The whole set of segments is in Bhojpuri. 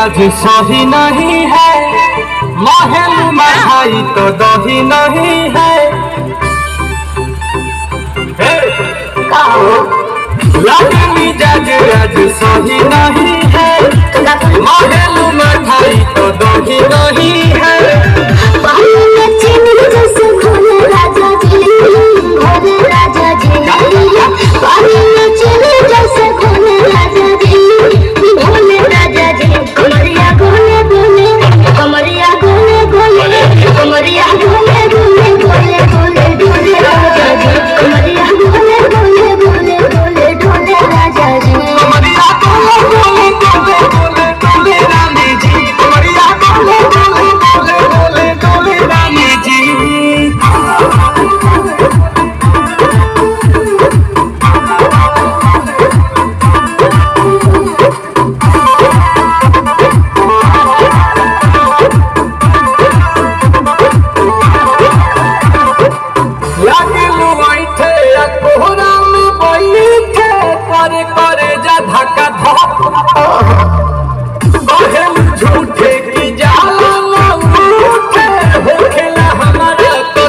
आज सही नहीं है, महल महई तो दही नहीं है। लगे मिजाज आज सही नहीं है, महल महई तो दही नहीं है। झूठे की जाला होखेला हमारा तो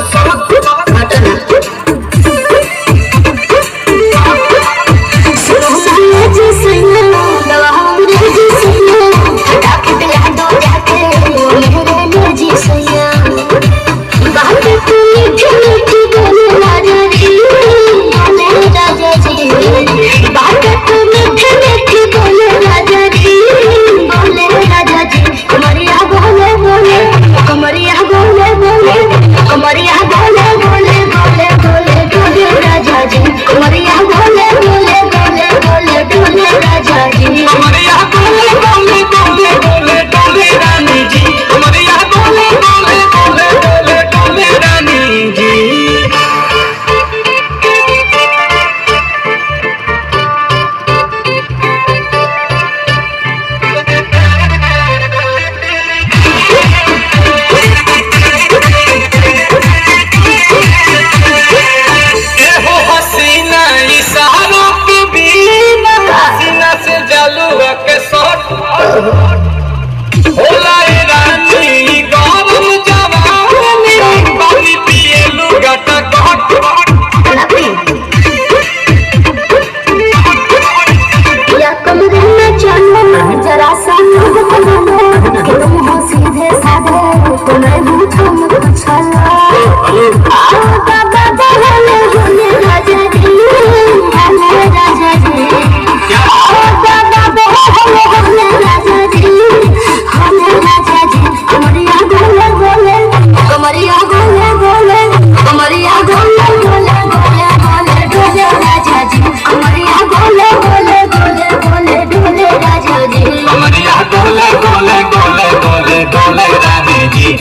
गोले गोले गोले गोले गोले रानी जी।